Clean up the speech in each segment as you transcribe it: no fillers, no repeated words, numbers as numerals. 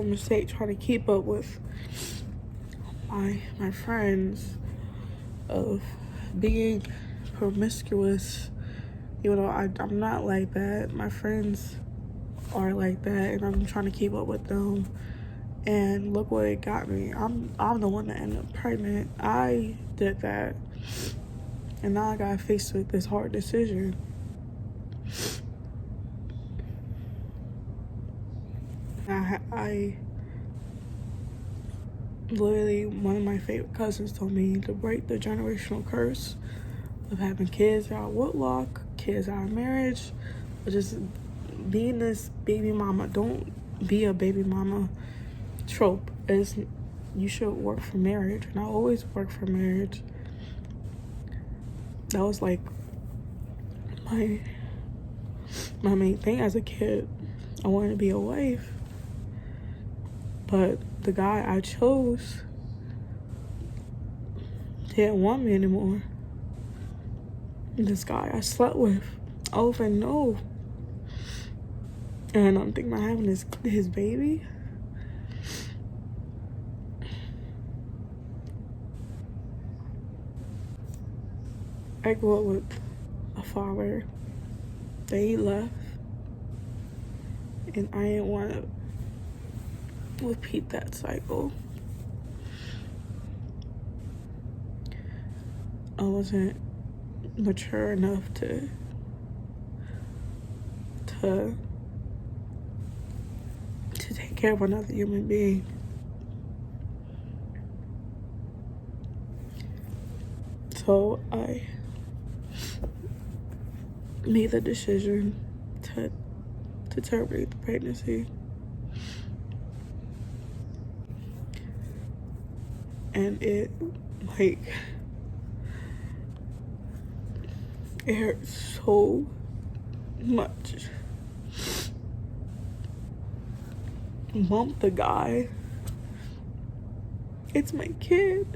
mistake trying to keep up with my friends of being promiscuous. You know, I'm not like that. My friends are like that, and I'm trying to keep up with them. And look what it got me. I'm the one that ended up pregnant. I did that, and now I got faced with this hard decision. I literally, one of my favorite cousins told me to break the generational curse of having kids out of wedlock, kids out of marriage, or just being this baby mama. Don't be a baby mama trope. Is you should work for marriage, and I always work for marriage. That was like my main thing as a kid. I wanted to be a wife, but the guy I chose didn't want me anymore. This guy I slept with over and over, and I'm thinking about having his baby. I grew up with a father that he left, and I didn't want to repeat that cycle. I wasn't mature enough to take care of another human being. So I made the decision to terminate the pregnancy. And it hurt so much. Bump the guy. It's my kid.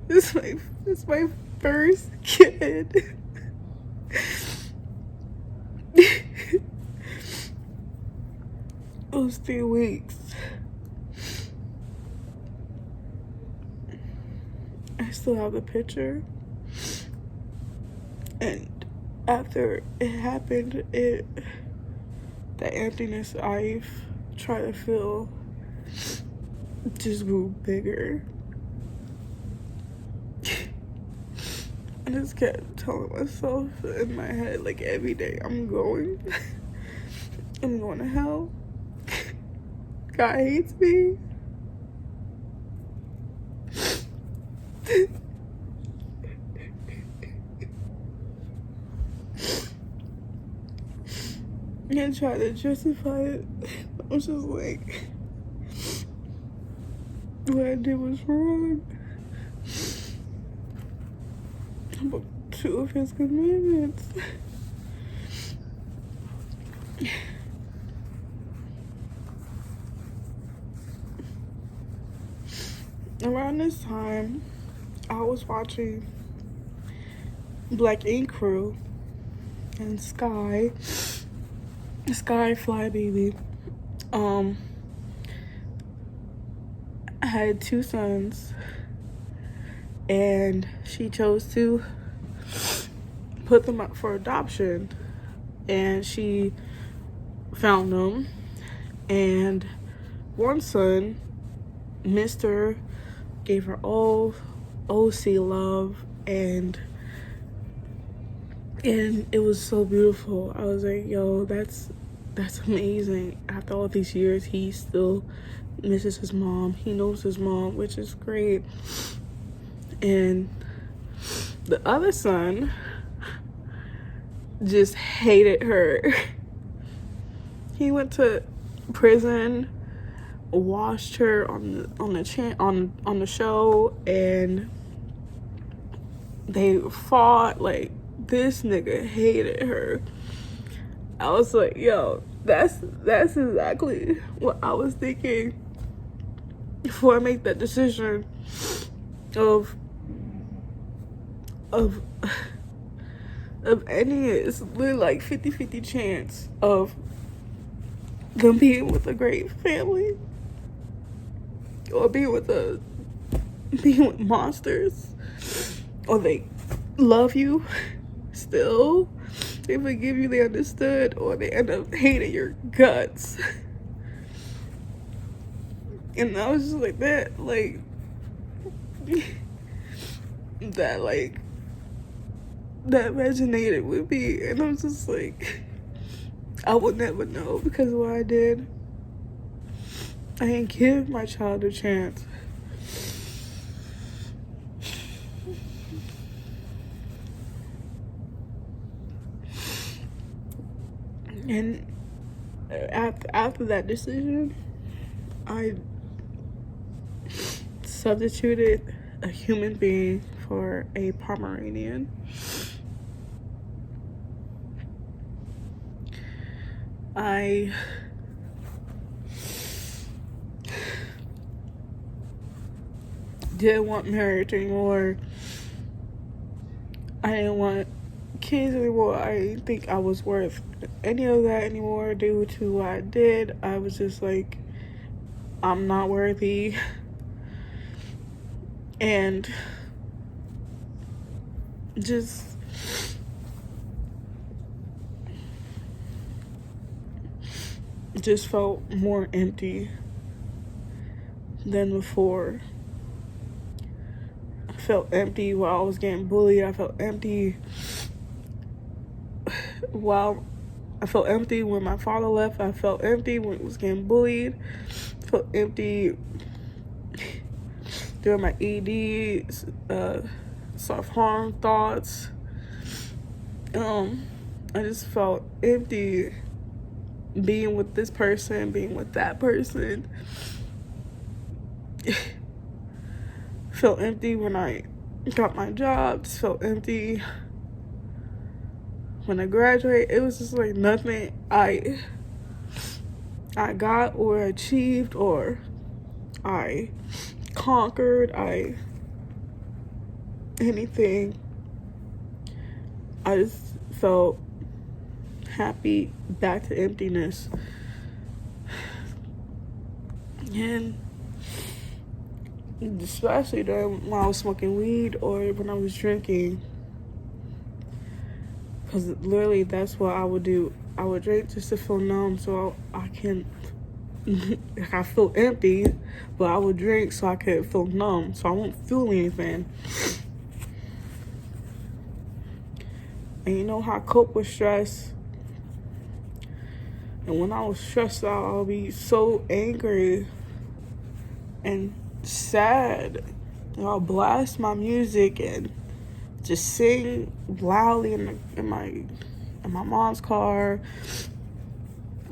It's my first kid. It was 3 weeks. I still have the picture. And after it happened, the emptiness I've tried to feel just grew bigger. I just kept telling myself in my head, like, every day, I'm going to hell. God hates me. And try to justify it. I was just like, what I did was wrong. But 2 of his commandments. Around this time, I was watching Black Ink Crew and Sky Fly Baby. I had 2 sons, and she chose to put them up for adoption, and she found them, and one son, Mr., gave her all OC love, and it was so beautiful. I was like, yo, that's amazing. After all these years, he still misses his mom. He knows his mom, which is great. And the other son just hated her. He went to prison, watched her on the show, and they fought. Like, this nigga hated her. I was like, yo, that's exactly what I was thinking before I make that decision of, 'cause, of any. It's literally like 50-50 chance of them being with a great family or being with monsters, or they love you still, they forgive you, they understood, or they end up hating your guts. And I was just like, that resonated with me. And I was just like, I would never know, because of what I did. I didn't give my child a chance. And after that decision, I substituted a human being for a Pomeranian. I didn't want marriage anymore. I didn't want kids anymore. I didn't think I was worth any of that anymore due to what I did. I was just like, I'm not worthy. And just felt more empty than before. I felt empty while I was getting bullied. I felt empty when my father left. I felt empty when I was getting bullied. I felt empty during my ED, self-harm thoughts. I just felt empty being with this person, being with that person. Felt empty when I got my job. Just felt empty when I graduated. It was just like nothing I got or achieved or I conquered. Anything. I just felt happy, back to emptiness. And especially when I was smoking weed or when I was drinking, because literally that's what I would do. I would drink just to feel numb, so I can I feel empty, but I would drink so I could feel numb, so I won't feel anything. And you know how I cope with stress? And when I was stressed out, I'll be so angry and sad. And I'll blast my music and just sing loudly in my mom's car,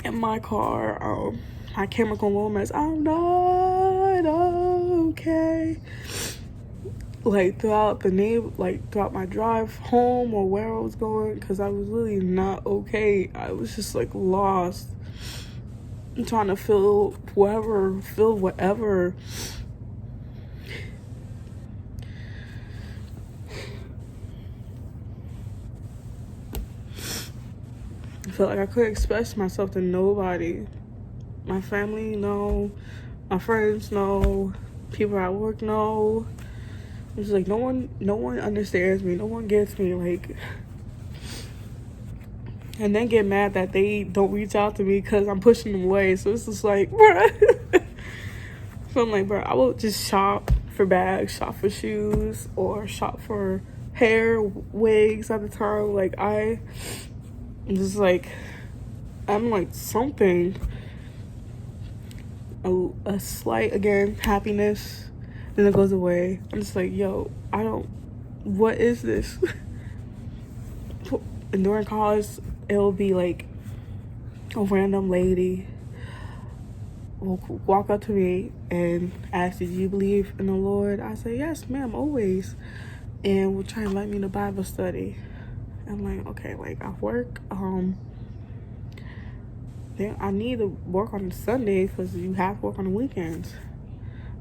in my car. My Chemical Romance, I'm not okay. Throughout my drive home or where I was going, because I was really not okay. I was just lost. I'm trying to feel whatever. I felt like I couldn't express myself to nobody. My family, no. My friends, no. People at work, no. It's like no one understands me. No one gets me. And then get mad that they don't reach out to me because I'm pushing them away. So it's just like, bruh. So I'm like, bruh, I will just shop for bags, shop for shoes, or shop for hair, wigs at the time. I'm just I'm something. A slight, again, happiness. Then it goes away. I'm just yo, what is this? And during college, it'll be a random lady will walk up to me and ask, did you believe in the Lord? I say, yes, ma'am, always. And will try and invite me to Bible study. I'm okay, I work, then I need to work on Sunday because you have to work on the weekends.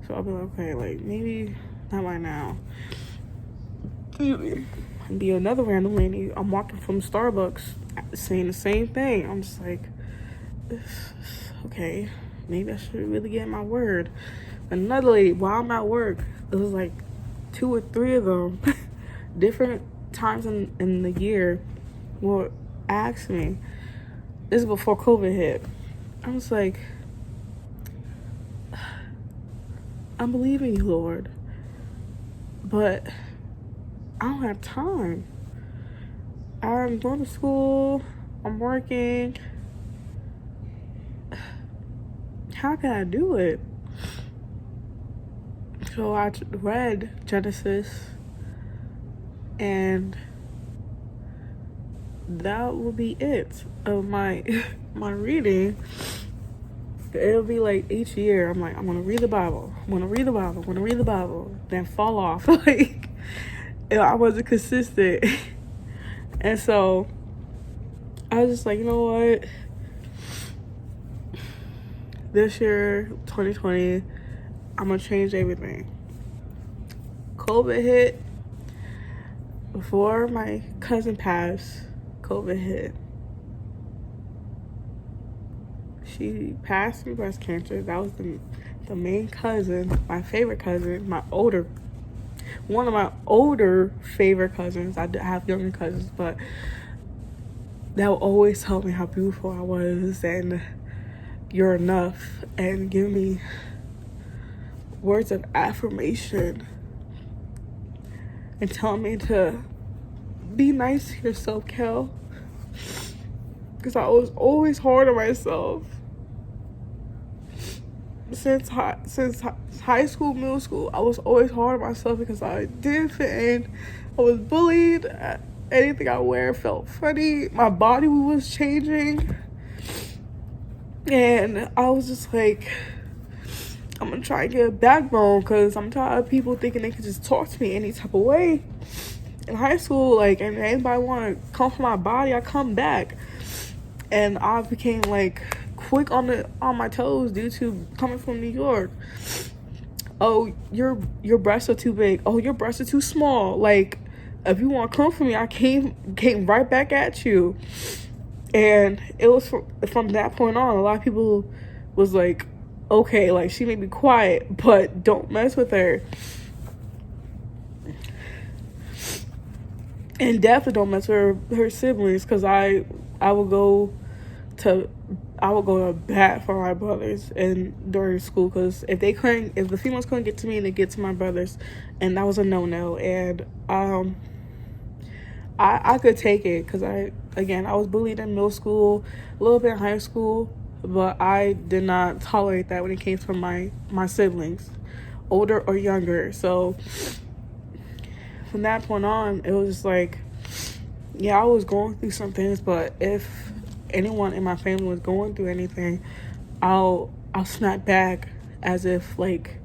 So I'll be okay, maybe not right now. be another random lady. I'm walking from Starbucks saying the same thing. I'm just like, okay, maybe I should really get my word. Another lady, while I'm at work, it was like 2 or 3 of them, different times in the year, will ask me. This is before COVID hit. I was like, I believe in you, Lord, but I don't have time. I'm going to school, I'm working. How can I do it? So I read Genesis, and that will be it of my my reading. It'll be like each year I'm like, I'm gonna read the Bible, I'm gonna read the Bible, I'm gonna read the Bible, then fall off. Like, I wasn't consistent. And so I was just like, you know what, this year 2020, I'm gonna change everything. COVID hit. Before my cousin passed, COVID hit. She passed from breast cancer. That was the main cousin, my favorite cousin, one of my older favorite cousins. I have younger cousins, but that would always tell me how beautiful I was and you're enough, and give me words of affirmation and tell me to be nice to yourself, Kel, because I was always hard on myself. Since high school, middle school, I was always hard on myself because I didn't fit in. I was bullied. Anything I wear felt funny. My body was changing. And I was just like, I'm gonna try and get a backbone, because I'm tired of people thinking they can just talk to me any type of way. In high school, like, and anybody want to come for my body, I come back. And I became like quick on my toes due to coming from New York. Oh, your breasts are too big. Oh, your breasts are too small. Like, if you want to come for me, I came right back at you. And it was from that point on, a lot of people was like, okay, like, she may be quiet, but don't mess with her. And definitely don't mess with her siblings, because I would go to bat for my brothers and during school, because if the females couldn't get to me, they get to my brothers, and that was a no-no. And I could take it, because I was bullied in middle school, a little bit in high school, but I did not tolerate that when it came from my siblings, older or younger. So from that point on, it was just like, yeah, I was going through some things, but if anyone in my family was going through anything, I'll snap back as if like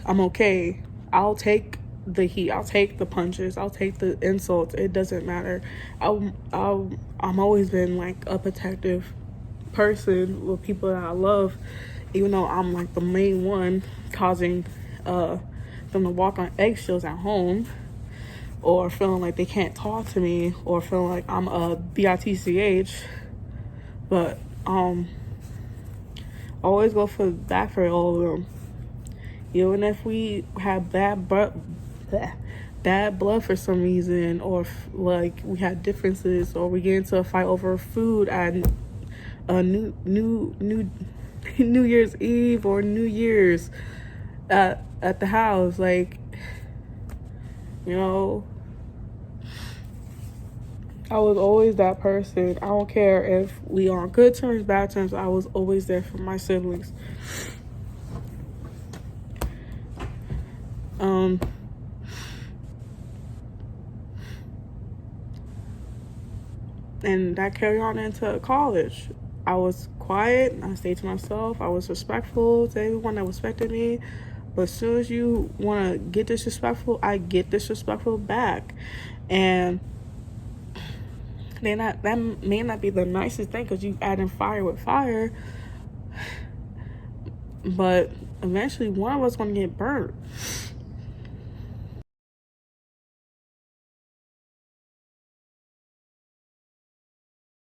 I'm okay. I'll take the heat, I'll take the punches, I'll take the insults. It doesn't matter. I'm always been like a protective person with people that I love, even though I'm like the main one causing them to walk on eggshells at home, or feeling like they can't talk to me, or feeling like I'm a bitch. But always go back for all of them, even if we have bad blood for some reason, or like we had differences, or we get into a fight over food at New Year's Eve or New Year's at the house. Like, you know, I was always that person. I don't care if we on good terms, bad terms, I was always there for my siblings. And that carried on into college. I was quiet, I stayed to myself, I was respectful to everyone that respected me. But as soon as you want to get disrespectful, I get disrespectful back. And that may not be the nicest thing, because you adding fire with fire. But eventually one of us going to get burnt.